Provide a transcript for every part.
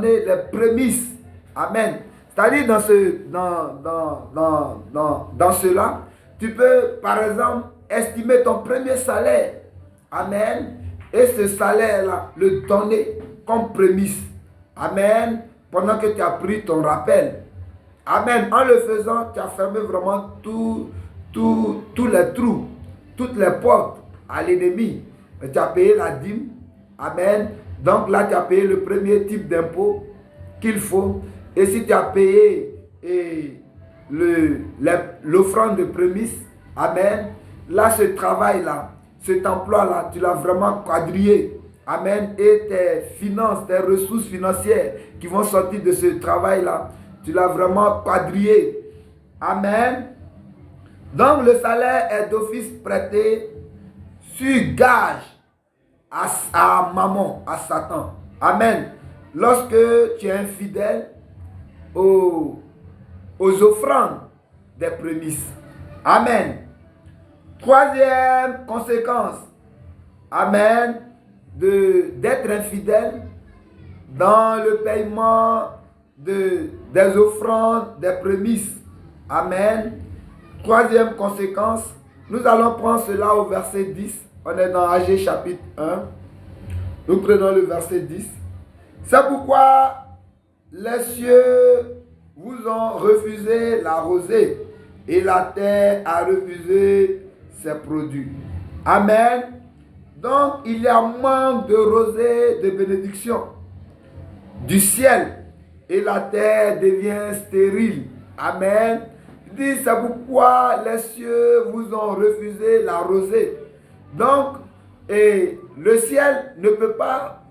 les prémices. Amen. C'est-à-dire dans cela, tu peux par exemple estimer ton premier salaire. Amen. Et ce salaire-là, le donner comme prémisse. Amen. Pendant que tu as pris ton rappel. Amen. En le faisant, tu as fermé vraiment tous les trous, toutes les portes à l'ennemi. Tu as payé la dîme. Amen. Donc là, tu as payé le premier type d'impôt qu'il faut. Et si tu as payé l'offrande de prémisse, amen, là, ce travail-là, cet emploi-là, tu l'as vraiment quadrillé. Amen. Et tes finances, tes ressources financières qui vont sortir de ce travail-là, tu l'as vraiment quadrillé. Amen. Donc le salaire est d'office prêté sur gage à mammon, à Satan. Amen. Lorsque tu es infidèle aux offrandes des prémices. Amen. Troisième conséquence. Amen. D'être infidèle dans le paiement des offrandes, des prémices. Amen. Troisième conséquence, nous allons prendre cela au verset 10. On est dans Agé chapitre 1. Nous prenons le verset 10. C'est pourquoi les cieux vous ont refusé la rosée et la terre a refusé ses produits. Amen. Donc, il y a manque de rosée, de bénédiction du ciel et la terre devient stérile. Amen. Il dit, c'est pourquoi les cieux vous ont refusé la rosée. Donc, et le ciel ne peut pas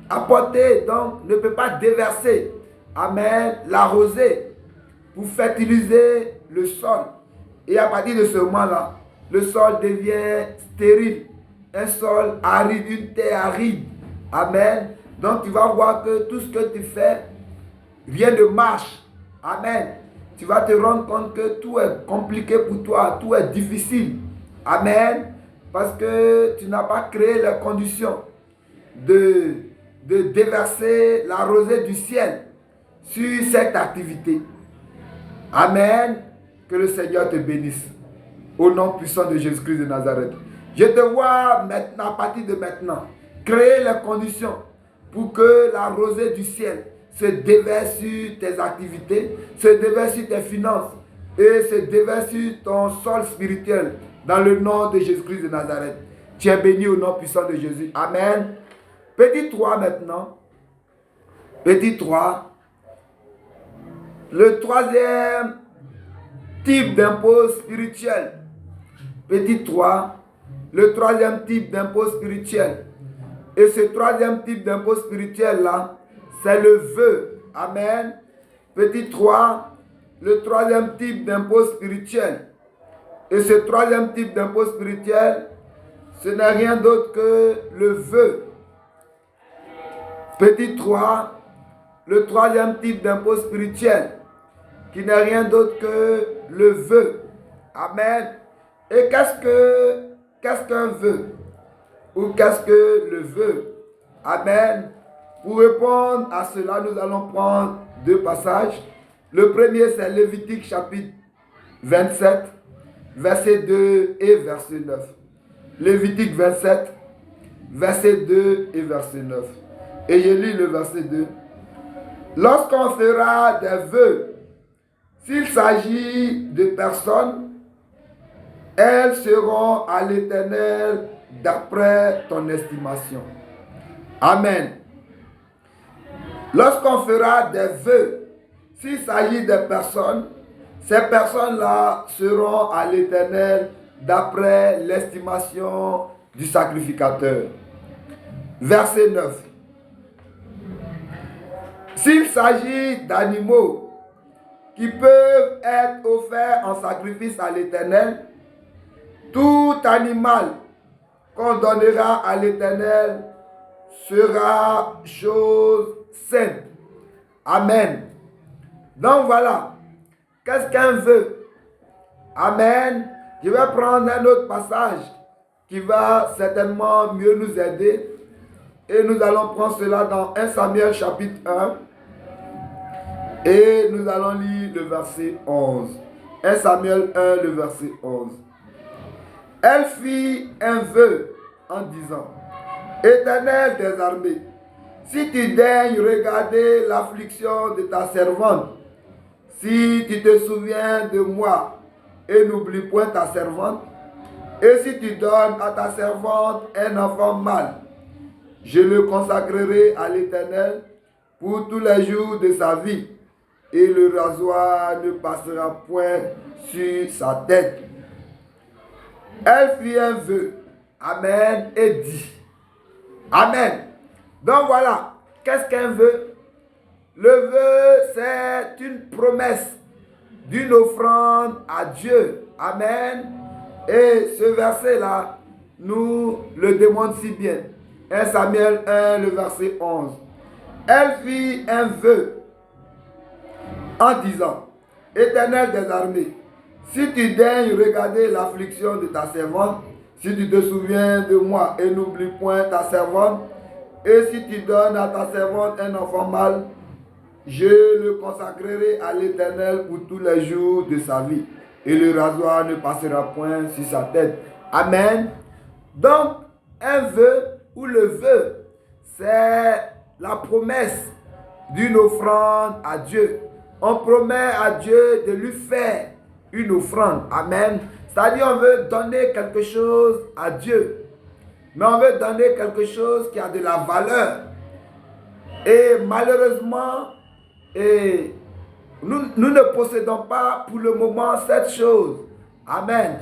apporter, donc ne peut pas déverser, amen, la rosée pour fertiliser le sol. Et à partir de ce moment-là, le sol devient stérile. Un sol aride, une terre aride. Amen. Donc tu vas voir que tout ce que tu fais, rien ne marche. Amen. Tu vas te rendre compte que tout est compliqué pour toi, tout est difficile. Amen. Parce que tu n'as pas créé les conditions de déverser la rosée du ciel sur cette activité. Amen. Que le Seigneur te bénisse. Au nom puissant de Jésus-Christ de Nazareth. Je te vois maintenant, à partir de maintenant, créer les conditions pour que la rosée du ciel se déverse sur tes activités, se déverse sur tes finances et se déverse sur ton sol spirituel dans le nom de Jésus-Christ de Nazareth. Tu es béni au nom puissant de Jésus. Amen. Petit 3 maintenant. Petit 3. Le troisième type d'impôt spirituel. Petit 3. Le troisième type d'impôt spirituel. Et ce troisième type d'impôt spirituel-là, c'est le vœu. Amen. Petit 3. Le troisième type d'impôt spirituel. Et ce troisième type d'impôt spirituel, ce n'est rien d'autre que le vœu. Petit 3, le troisième type d'impôt spirituel, qui n'est rien d'autre que le vœu. Amen. Et qu'est-ce qu'un vœu? Ou qu'est-ce que le vœu? Amen. Pour répondre à cela, nous allons prendre deux passages. Le premier, c'est Lévitique chapitre 27, verset 2 et verset 9. Lévitique 27, verset 2 et verset 9. Et je lis le verset 2. Lorsqu'on fera des vœux, s'il s'agit de personnes, elles seront à l'Éternel d'après ton estimation. Amen. Lorsqu'on fera des vœux, s'il s'agit de personnes, ces personnes-là seront à l'Éternel d'après l'estimation du sacrificateur. Verset 9. S'il s'agit d'animaux qui peuvent être offerts en sacrifice à l'Éternel, tout animal qu'on donnera à l'Éternel sera chose sainte. Amen. Donc voilà, qu'est-ce qu'un vœu? Amen. Je vais prendre un autre passage qui va certainement mieux nous aider. Et nous allons prendre cela dans 1 Samuel chapitre 1. Et nous allons lire le verset 11. 1 Samuel 1, le verset 11. Elle fit un vœu en disant: Éternel des armées, si tu daignes regarder l'affliction de ta servante, si tu te souviens de moi et n'oublie point ta servante, et si tu donnes à ta servante un enfant mâle, je le consacrerai à l'Éternel pour tous les jours de sa vie, et le rasoir ne passera point sur sa tête. Elle fit un vœu. Amen. Et dit. Amen. Donc voilà. Qu'est-ce qu'un vœu? Le vœu, c'est une promesse d'une offrande à Dieu. Amen. Et ce verset-là nous le démontre si bien. 1 Samuel 1, le verset 11. Elle fit un vœu en disant: Éternel des armées, si tu daignes regarder l'affliction de ta servante, si tu te souviens de moi et n'oublie point ta servante, et si tu donnes à ta servante un enfant mâle, je le consacrerai à l'Éternel pour tous les jours de sa vie, et le rasoir ne passera point sur sa tête. Amen. Donc, un vœu ou le vœu, c'est la promesse d'une offrande à Dieu. On promet à Dieu de lui faire une offrande. Amen. C'est-à-dire on veut donner quelque chose à Dieu. Mais on veut donner quelque chose qui a de la valeur. Et malheureusement, nous ne possédons pas pour le moment cette chose. Amen.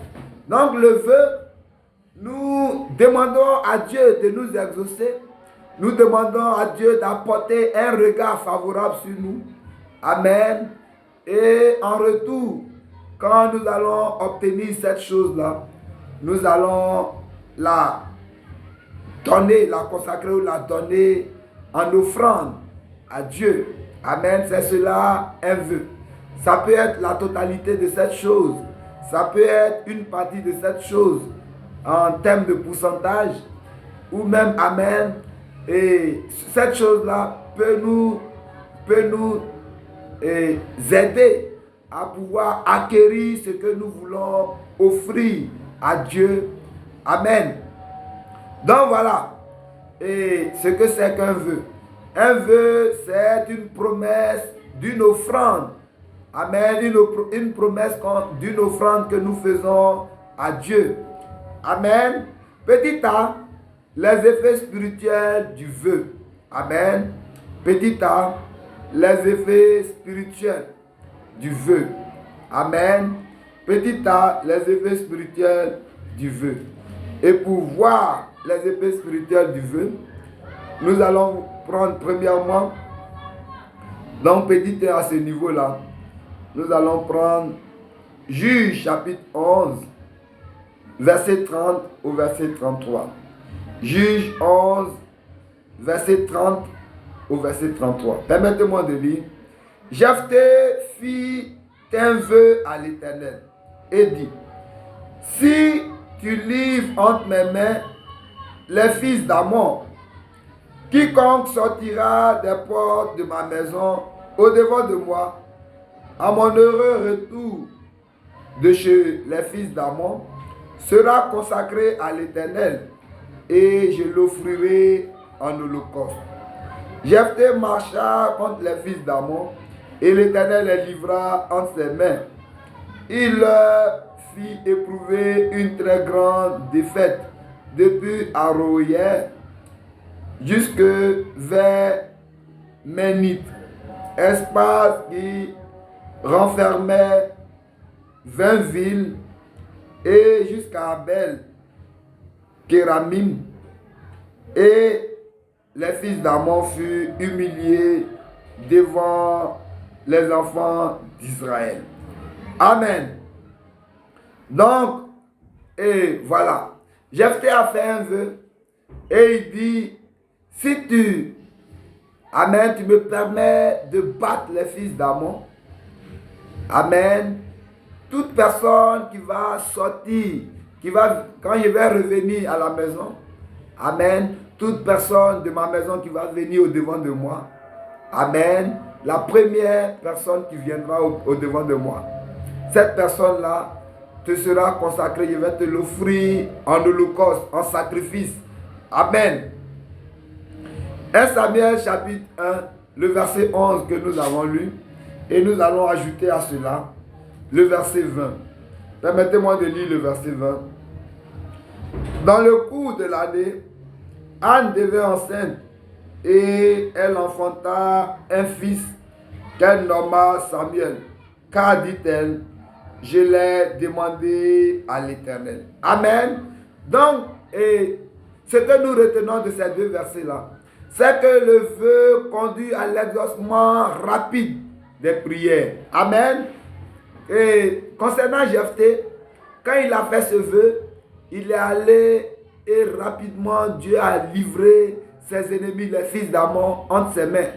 Donc le vœu, nous demandons à Dieu de nous exaucer. Nous demandons à Dieu d'apporter un regard favorable sur nous. Amen. Et en retour, quand nous allons obtenir cette chose-là, nous allons la donner, la consacrer ou la donner en offrande à Dieu. Amen. C'est cela un vœu. Ça peut être la totalité de cette chose. Ça peut être une partie de cette chose en termes de pourcentage. Ou même, amen. Et cette chose-là peut nous aider à pouvoir acquérir ce que nous voulons offrir à Dieu. Amen. Donc voilà, et ce que c'est qu'un vœu. Un vœu, c'est une promesse d'une offrande. Amen. Une promesse d'une offrande que nous faisons à Dieu. Amen. Petit a, les effets spirituels du vœu. Amen. Petit a, les effets spirituels du vœu. Amen. Petit a, les effets spirituels du vœu. Et pour voir les effets spirituels du vœu, nous allons prendre premièrement, donc petit a à ce niveau-là, nous allons prendre Juge chapitre 11, verset 30 au verset 33. Juge 11, verset 30 au verset 33. Permettez-moi de lire. Jephthé fit un vœu à l'Éternel et dit: si tu livres entre mes mains les fils d'Ammon, quiconque sortira des portes de ma maison au-devant de moi, à mon heureux retour de chez les fils d'Ammon, sera consacré à l'Éternel, et je l'offrirai en holocauste. Jephthé marcha contre les fils d'Ammon, et l'Éternel les livra entre ses mains. Il leur fit éprouver une très grande défaite, depuis Aroïère jusque vers Ménite, espace qui renfermait 20 villes, et jusqu'à Abel, Kéramim, et les fils d'Ammon furent humiliés devant les enfants d'Israël. Amen. Donc, et voilà, Jephthé a fait un vœu et il dit: si tu, amen, tu me permets de battre les fils d'Ammon, amen, toute personne qui va sortir, quand je vais revenir à la maison, amen, toute personne de ma maison qui va venir au devant de moi. Amen. La première personne qui viendra au devant de moi, cette personne-là te sera consacrée. Je vais te l'offrir en holocauste, en sacrifice. Amen. 1 Samuel chapitre 1, le verset 11 que nous avons lu. Et nous allons ajouter à cela le verset 20. Permettez-moi de lire le verset 20. Dans le cours de l'année, Anne devint enceinte et elle enfanta un fils qu'elle nomma Samuel. Car, dit-elle, je l'ai demandé à l'Éternel. Amen. Donc, ce que nous retenons de ces deux versets-là, c'est que le vœu conduit à l'exaucement rapide des prières. Amen. Et concernant Jephthé, quand il a fait ce vœu, il est allé et rapidement Dieu a livré ses ennemis, les fils d'Ammon, entre ses mains.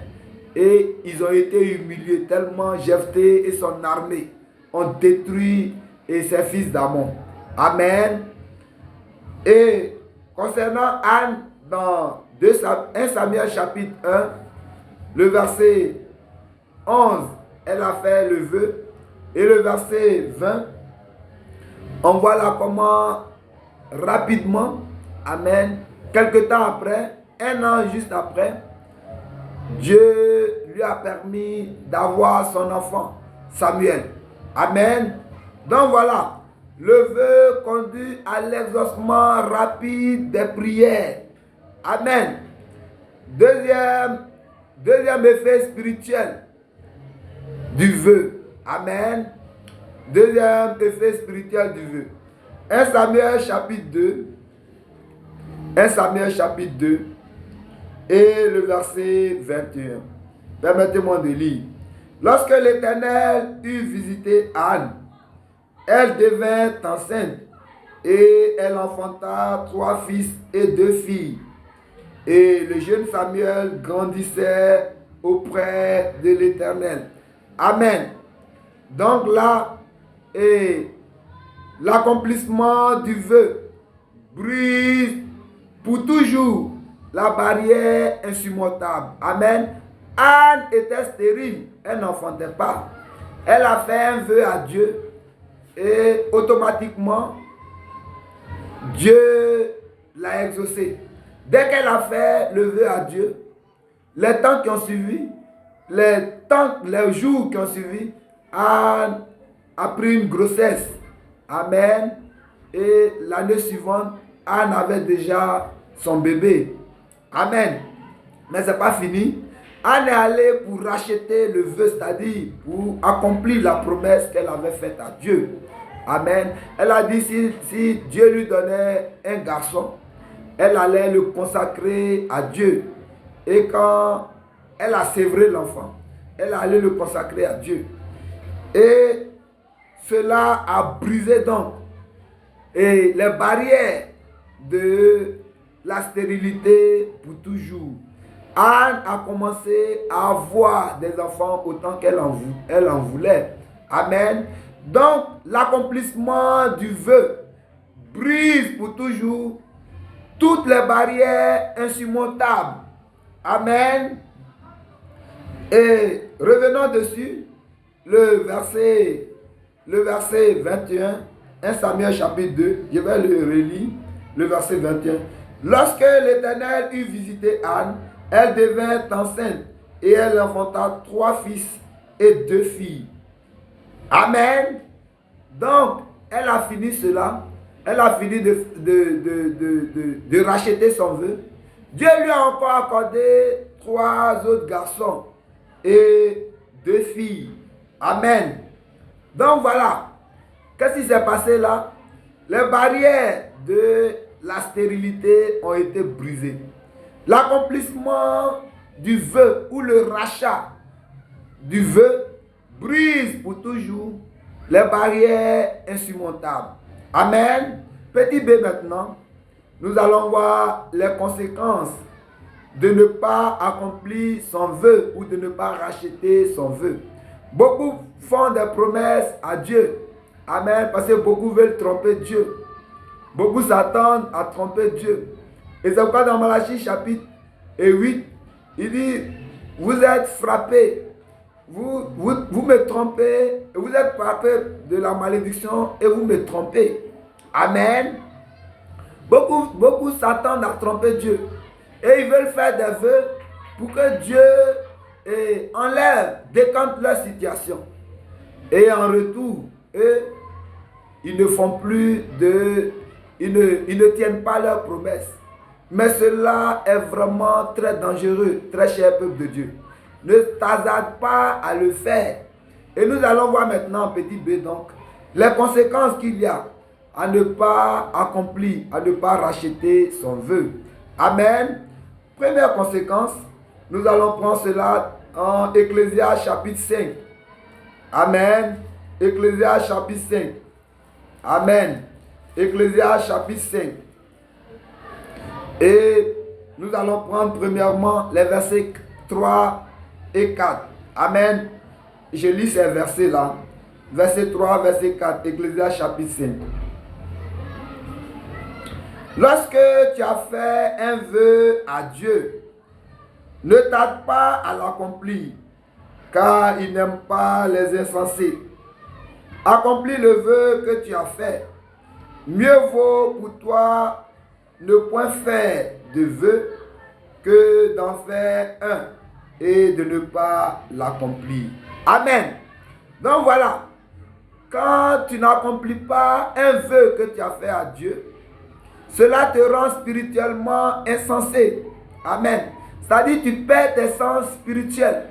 Et ils ont été humiliés tellement Jephthé et son armée ont détruit ses fils d'Ammon. Amen. Et concernant Anne, dans 1 Samuel chapitre 1, le verset 11, elle a fait le vœu. Et le verset 20, on voit là comment rapidement, amen, quelque temps après, un an juste après, Dieu lui a permis d'avoir son enfant, Samuel. Amen. Donc voilà, le vœu conduit à l'exaucement rapide des prières. Amen. Deuxième effet spirituel du vœu. Amen. Deuxième effet spirituel du vœu. 1 Samuel chapitre 2. 1 Samuel chapitre 2 et le verset 21. Permettez-moi de lire. Lorsque l'Éternel eut visité Anne, elle devint enceinte et elle enfanta 3 fils et 2 filles. Et le jeune Samuel grandissait auprès de l'Éternel. Amen. Donc là, l'accomplissement du vœu brise pour toujours la barrière insurmontable. Amen. Anne était stérile, elle n'enfantait pas. Elle a fait un vœu à Dieu et automatiquement, Dieu l'a exaucé. Dès qu'elle a fait le vœu à Dieu, les temps qui ont suivi, les jours qui ont suivi, Anne a pris une grossesse. Amen. Et l'année suivante, Anne avait déjà son bébé. Amen. Mais ce n'est pas fini. Anne est allée pour racheter le vœu, c'est-à-dire pour accomplir la promesse qu'elle avait faite à Dieu. Amen. Elle a dit si Dieu lui donnait un garçon, elle allait le consacrer à Dieu. Et quand elle a sévré l'enfant, elle allait le consacrer à Dieu. Et cela a brisé donc les barrières de la stérilité pour toujours. Anne a commencé à avoir des enfants autant qu'elle en voulait. Amen. Donc, l'accomplissement du vœu brise pour toujours toutes les barrières insurmontables. Amen. Et revenons dessus, le verset 21, 1 Samuel chapitre 2, je vais le relire, le verset 21. Lorsque l'Éternel eut visité Anne, elle devint enceinte et elle enfanta 3 fils et 2 filles. Amen. Donc, elle a fini cela. Elle a fini de racheter son vœu. Dieu lui a encore accordé 3 autres garçons et 2 filles. Amen. Donc voilà. Qu'est-ce qui s'est passé là? Les barrières de la stérilité ont été brisées. L'accomplissement du vœu ou le rachat du vœu brise pour toujours les barrières insurmontables. Amen. Petit B maintenant, nous allons voir les conséquences de ne pas accomplir son vœu ou de ne pas racheter son vœu. Beaucoup font des promesses à Dieu. Amen. Parce que beaucoup veulent tromper Dieu. Beaucoup s'attendent à tromper Dieu. Et c'est pourquoi dans Malachie chapitre 8, il dit, vous êtes frappés, vous me trompez, vous êtes frappés de la malédiction et vous me trompez. Amen. Beaucoup s'attendent à tromper Dieu. Et ils veulent faire des vœux pour que Dieu enlève, décante leur situation. Et en retour, eux, ils ne font plus de... Ils ne tiennent pas leurs promesses. Mais cela est vraiment très dangereux, très cher peuple de Dieu. Ne t'hasarde pas à le faire. Et nous allons voir maintenant, petit B, donc, les conséquences qu'il y a à ne pas accomplir, à ne pas racheter son vœu. Amen. Première conséquence, nous allons prendre cela en Ecclésiaste chapitre 5. Amen. Ecclésiaste chapitre 5. Amen. Ecclésiaste chapitre 5. Et nous allons prendre premièrement les versets 3 et 4. Amen. Je lis ces versets-là. Verset 3, verset 4. Ecclésiaste chapitre 5. Lorsque tu as fait un vœu à Dieu, ne tarde pas à l'accomplir, car il n'aime pas les insensés. Accomplis le vœu que tu as fait. Mieux vaut pour toi ne point faire de vœu que d'en faire un et de ne pas l'accomplir. Amen. Donc voilà, quand tu n'accomplis pas un vœu que tu as fait à Dieu, cela te rend spirituellement insensé. Amen. C'est-à-dire tu perds tes sens spirituels.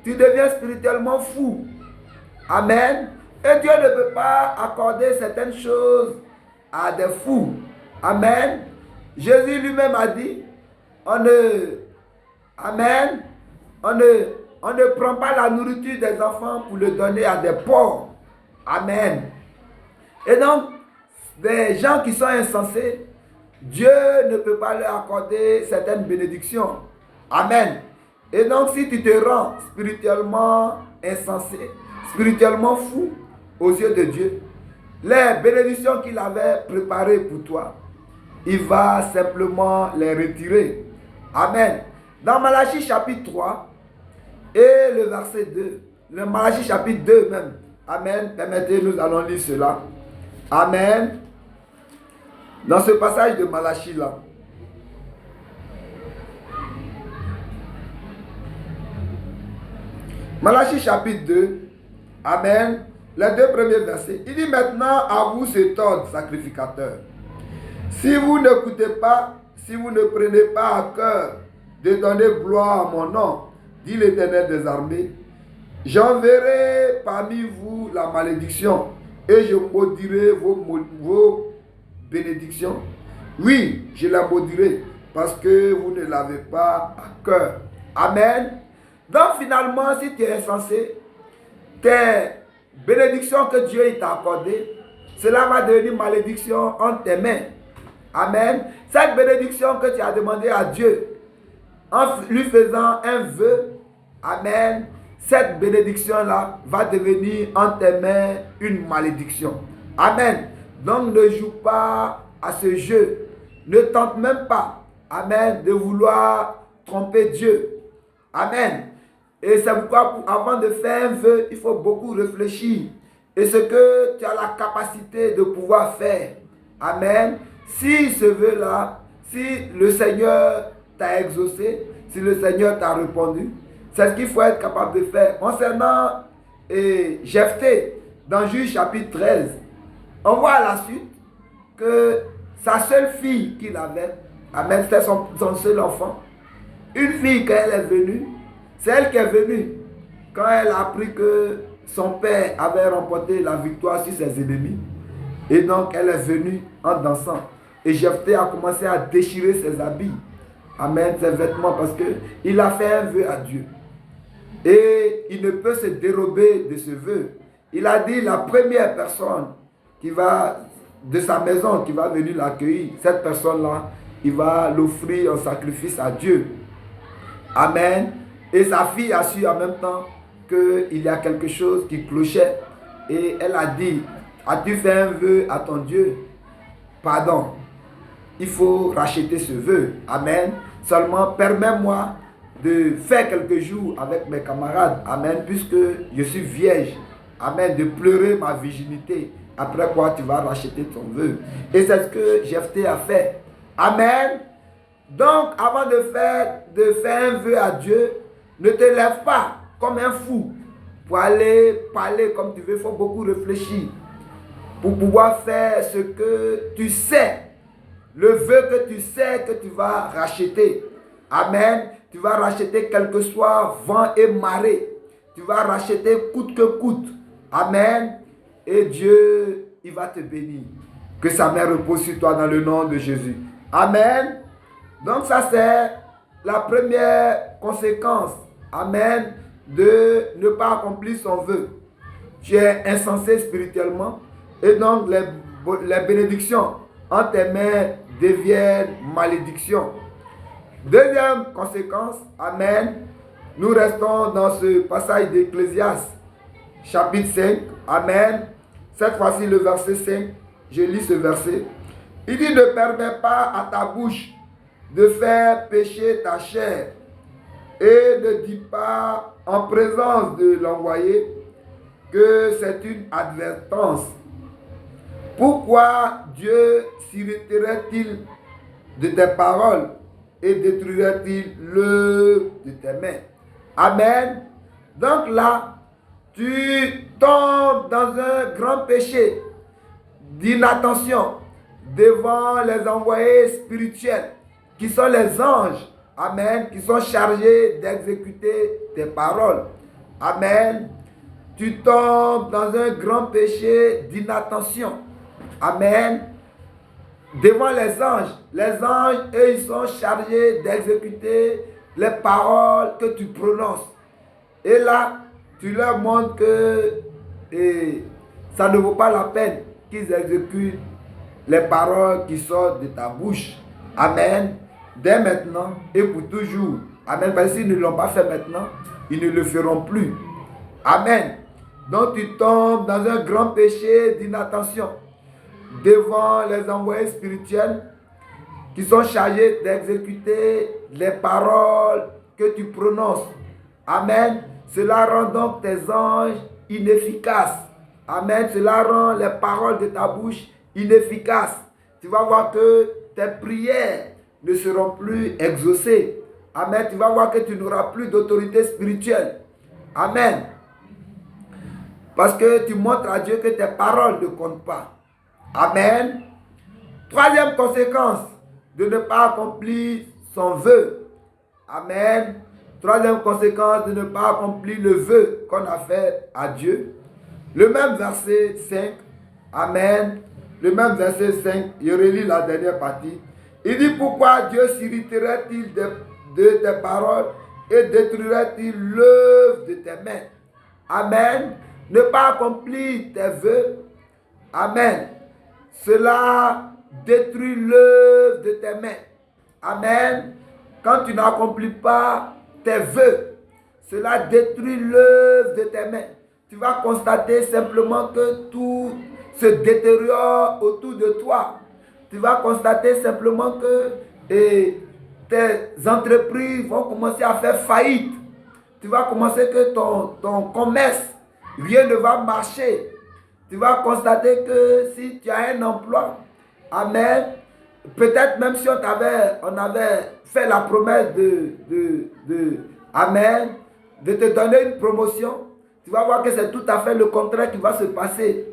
Tu deviens spirituellement fou. Amen. Et Dieu ne peut pas accorder certaines choses à des fous. Amen. Jésus lui-même a dit, Amen, on ne prend pas la nourriture des enfants pour le donner à des pauvres. Amen. Et donc, des gens qui sont insensés, Dieu ne peut pas leur accorder certaines bénédictions. Amen. Et donc, si tu te rends spirituellement insensé, spirituellement fou aux yeux de Dieu, les bénédictions qu'il avait préparées pour toi, il va simplement les retirer. Amen. Dans Malachie chapitre 3 et le verset 2, le Malachie chapitre 2 même. Amen. Permettez, nous allons lire cela. Amen. Dans ce passage de Malachie là. Malachie chapitre 2. Amen. Les deux premiers versets. Il dit maintenant à vous cet ordre sacrificateur. Si vous n'écoutez pas, si vous ne prenez pas à cœur de donner gloire à mon nom, dit l'Éternel des armées, j'enverrai parmi vous la malédiction et je maudirai vos bénédictions. Oui, je la maudirai parce que vous ne l'avez pas à cœur. Amen. Donc finalement, si tu es insensé, tes bénédictions que Dieu t'a accordées, cela va devenir malédiction entre tes mains. Amen. Cette bénédiction que tu as demandé à Dieu, en lui faisant un vœu, amen, cette bénédiction-là va devenir entre tes mains une malédiction. Amen. Donc ne joue pas à ce jeu. Ne tente même pas, amen, de vouloir tromper Dieu. Amen. Et c'est pourquoi avant de faire un vœu, il faut beaucoup réfléchir. Et ce que tu as la capacité de pouvoir faire. Amen. Si ce vœu-là, si le Seigneur t'a exaucé, si le Seigneur t'a répondu, c'est ce qu'il faut être capable de faire. Concernant Jephthé, dans Juge chapitre 13, on voit à la suite que sa seule fille qu'il avait, amen, c'était son seul enfant. Une fille, quand elle est venue, c'est elle qui est venue. Quand elle a appris que son père avait remporté la victoire sur ses ennemis, et donc elle est venue en dansant. Et Jephthé a commencé à déchirer ses habits, amen, ses vêtements, parce qu'il a fait un vœu à Dieu. Et il ne peut se dérober de ce vœu. Il a dit la première personne qui va de sa maison, qui va venir l'accueillir, cette personne-là, il va l'offrir en sacrifice à Dieu. Amen. Et sa fille a su en même temps qu'il y a quelque chose qui clochait. Et elle a dit, as-tu fait un vœu à ton Dieu? Pardon. il faut racheter ce vœu. Amen. Seulement, permets-moi de faire quelques jours avec mes camarades. Amen. Puisque je suis vierge. Amen. De pleurer ma virginité. Après quoi, tu vas racheter ton vœu. Et c'est ce que Jephthé a fait. Amen. Donc, avant de faire un vœu à Dieu, ne te lève pas comme un fou pour aller parler comme tu veux. Il faut beaucoup réfléchir pour pouvoir faire ce que tu sais. Le vœu que tu sais que tu vas racheter. Amen. Tu vas racheter quel que soit vent et marée. Tu vas racheter coûte que coûte. Amen. Et Dieu, il va te bénir. Que sa main repose sur toi dans le nom de Jésus. Amen. Donc ça c'est la première conséquence. Amen. De ne pas accomplir son vœu. Tu es insensé spirituellement. Et donc les bénédictions en tes mains deviennent malédictions. Deuxième conséquence. Amen. Nous restons dans ce passage d'Ecclésiaste. Chapitre 5. Amen. Cette fois-ci le verset 5. Je lis ce verset. Il dit, ne permets pas à ta bouche de faire pécher ta chair et ne dis pas en présence de l'envoyé que c'est une advertence. Pourquoi Dieu s'irriterait-il de tes paroles et détruirait-il l'œuvre de tes mains? Amen. Donc là, tu tombes dans un grand péché d'inattention devant les envoyés spirituels qui sont les anges, amen, qui sont chargés d'exécuter tes paroles. Amen. Tu tombes dans un grand péché d'inattention. Amen. Devant les anges, eux, ils sont chargés d'exécuter les paroles que tu prononces. Et là, tu leur montres que ça ne vaut pas la peine qu'ils exécutent les paroles qui sortent de ta bouche. Amen. Dès maintenant et pour toujours. Amen. Parce que s'ils ne l'ont pas fait maintenant, ils ne le feront plus. Amen. Donc tu tombes dans un grand péché d'inattention devant les envoyés spirituels qui sont chargés d'exécuter les paroles que tu prononces. Amen. Cela rend donc tes anges inefficaces. Amen. Cela rend les paroles de ta bouche inefficaces. Tu vas voir que tes prières ne seront plus exaucées. Amen. Tu vas voir que tu n'auras plus d'autorité spirituelle. Amen. Parce que tu montres à Dieu que tes paroles ne comptent pas. Amen. Troisième conséquence de ne pas accomplir son vœu. Amen. Troisième conséquence de ne pas accomplir le vœu qu'on a fait à Dieu. Le même verset 5. Amen. Le même verset 5. Je relis la dernière partie. Il dit, pourquoi Dieu s'irriterait-il de tes paroles et détruirait-il l'œuvre de tes mains? Amen. Ne pas accomplir tes vœux. Amen. Cela détruit l'œuvre de tes mains. Amen. Quand tu n'accomplis pas tes vœux, cela détruit l'œuvre de tes mains. Tu vas constater simplement que tout se détériore autour de toi. Tu vas constater simplement que tes entreprises vont commencer à faire faillite. Tu vas commencer que ton commerce, rien ne va marcher. Tu vas constater que si tu as un emploi, amen, peut-être même si on avait fait la promesse amen, de te donner une promotion, tu vas voir que c'est tout à fait le contraire qui va se passer.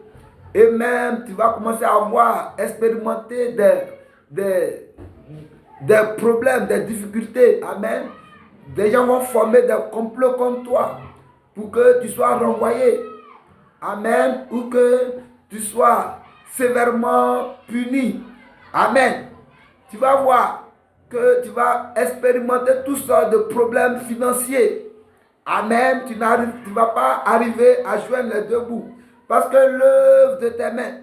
Et même, tu vas commencer à expérimenter des problèmes, des difficultés. Amen. Des gens vont former des complots contre toi pour que tu sois renvoyé. Amen. Ou que tu sois sévèrement puni. Amen. Tu vas voir que tu vas expérimenter toutes sortes de problèmes financiers. Amen. Tu ne vas pas arriver à joindre les deux bouts. Parce que l'œuvre de tes mains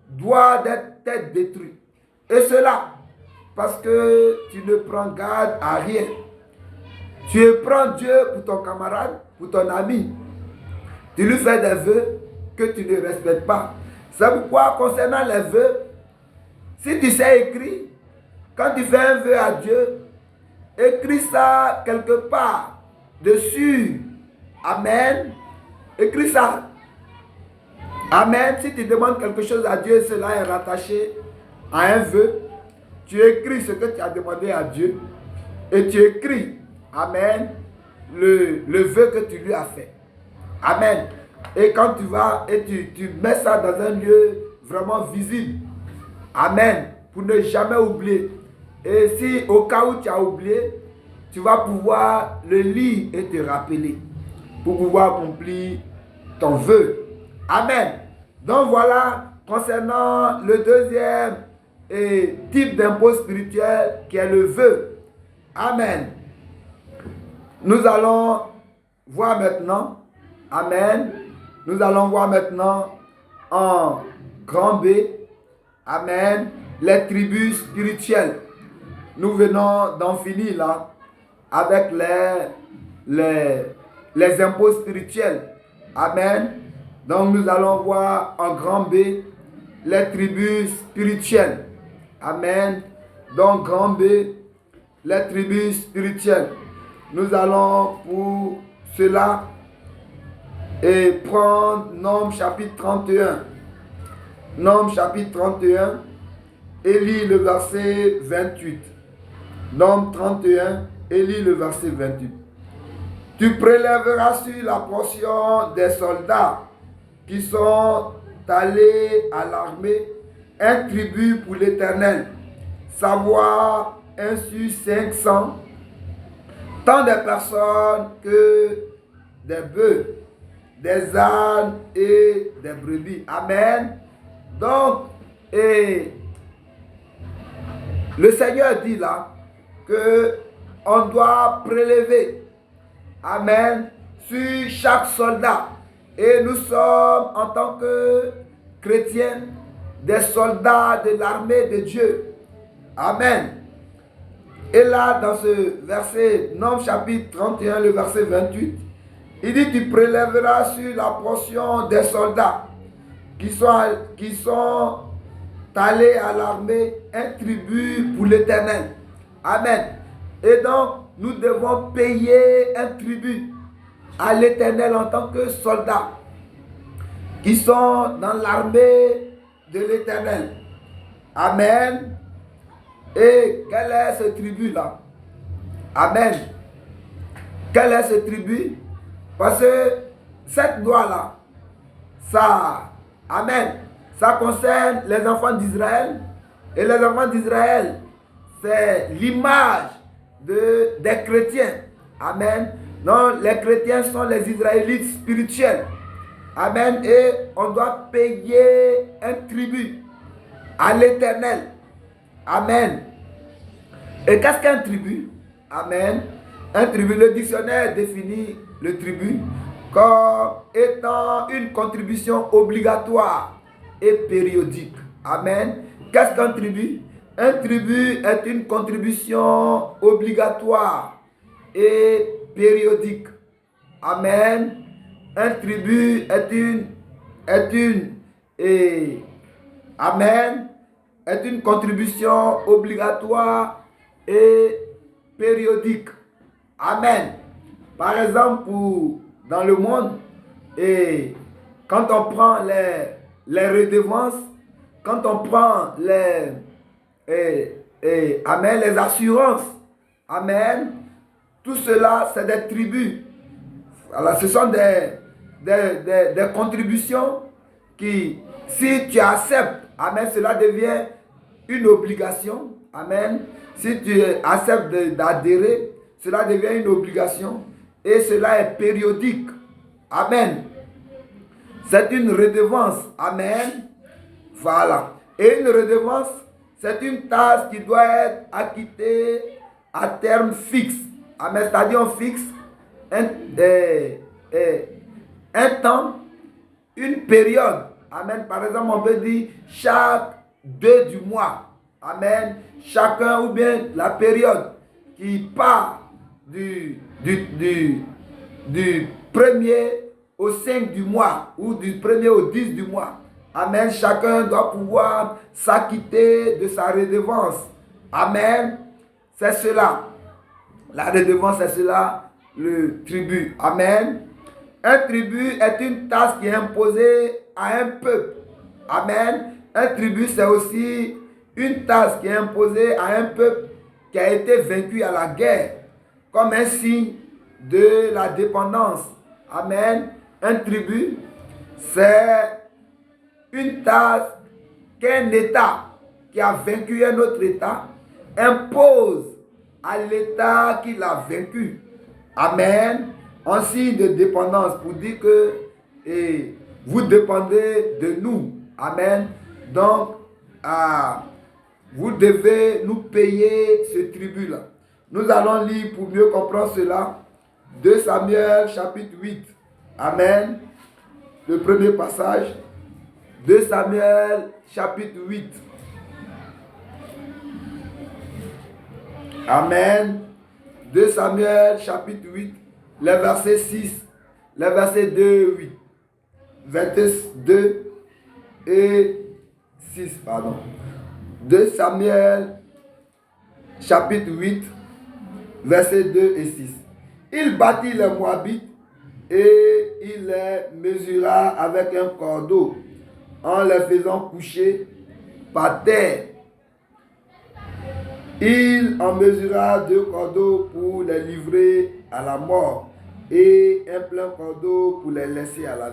doit être détruite. Et cela, parce que tu ne prends garde à rien. Tu prends Dieu pour ton camarade, pour ton ami. Tu lui fais des vœux que tu ne respectes pas. C'est pourquoi, concernant les vœux, si tu sais écrire, Quand tu fais un vœu à Dieu, écris ça quelque part dessus. Amen. Écris ça. Amen. Si tu demandes quelque chose à Dieu, cela est rattaché à un vœu. Tu écris ce que tu as demandé à Dieu et tu écris, amen, le vœu que tu lui as fait. Amen. Et quand tu vas et tu mets ça dans un lieu vraiment visible. Amen. Pour ne jamais oublier. Et si au cas où tu as oublié, tu vas pouvoir le lire et te rappeler pour pouvoir accomplir ton vœu. Amen. Donc voilà, concernant le deuxième type d'impôt spirituel qui est le vœu. Amen. Nous allons voir maintenant, amen, nous allons voir maintenant en grand B, amen, les tribus spirituelles. Nous venons d'en finir là avec les impôts spirituels. Amen. Donc nous allons voir en grand B les tribus spirituelles. Amen. Donc grand B, les tribus spirituelles. Nous allons pour cela prendre Nombre chapitre 31. Nombre chapitre 31 et lire le verset 28. Nombre 31 et lis le verset 28. Tu prélèveras sur la portion des soldats qui sont allés à l'armée un tribut pour l'Éternel, savoir 1 sur 500, tant des personnes que des bœufs, des ânes et des brebis. Amen. Donc, le Seigneur dit là que on doit prélever, amen, sur chaque soldat. Et nous sommes en tant que chrétiens des soldats de l'armée de Dieu. Amen. Et là, dans ce verset, Nombre chapitre 31, le verset 28, il dit, tu prélèveras sur la portion des soldats qui sont allés à l'armée un tribut pour l'Éternel. Amen. Et donc, nous devons payer un tribut à l'Éternel en tant que soldats qui sont dans l'armée de l'Éternel. Amen. Et quel est ce tribut-là? Amen. Quel est ce tribut? Parce que cette loi-là, ça, amen, ça concerne les enfants d'Israël. Et les enfants d'Israël, c'est l'image des chrétiens. Amen. Non, les chrétiens sont les Israélites spirituels. Amen. Et on doit payer un tribut à l'Éternel. Amen. Et qu'est-ce qu'un tribut? Amen. Un tribut, le dictionnaire définit le tribut comme étant une contribution obligatoire et périodique. Amen. Qu'est-ce qu'un tribut? Un tribut est une contribution obligatoire et périodique. Amen. Un tribut est une contribution obligatoire et périodique. Amen. Par exemple, dans le monde, et quand on prend les redevances, quand on prend les assurances, amen, tout cela, c'est des tribus. Alors, ce sont des contributions qui, si tu acceptes, amen, cela devient une obligation. Amen. Si tu acceptes d'adhérer, cela devient une obligation et cela est périodique. Amen. C'est une redevance. Amen. Voilà. Et une redevance, c'est une tâche qui doit être acquittée à terme fixe. Amen. C'est-à-dire on fixe un temps, une période. Amen. Par exemple, on peut dire chaque 2 du mois. Amen. Chacun ou bien la période qui part du 1er au 5 du mois ou du 1er au 10 du mois. Amen. Chacun doit pouvoir s'acquitter de sa redevance. Amen. C'est cela. La redevance, c'est cela, le tribut. Amen. Un tribut est une taxe qui est imposée à un peuple. Amen. Un tribut, c'est aussi une taxe qui est imposée à un peuple qui a été vaincu à la guerre, comme un signe de la dépendance. Amen. Un tribut, c'est une taxe qu'un État qui a vaincu un autre État impose à l'État qui l'a vaincu. Amen. En signe de dépendance pour dire que vous dépendez de nous. Amen. Donc, vous devez nous payer ce tribut-là. Nous allons lire pour mieux comprendre cela 2 Samuel chapitre 8. Amen. Le premier passage. 2 Samuel chapitre 8. Amen. 2 Samuel chapitre 8, les versets 6, les versets 2, 8. 22 et 6, pardon. 2 Samuel chapitre 8, versets 2 et 6. Il bâtit les Moabites et il les mesura avec un cordeau en les faisant coucher par terre. Il en mesura 2 cordeaux pour les livrer à la mort et un plein cordeau pour les laisser à la vie.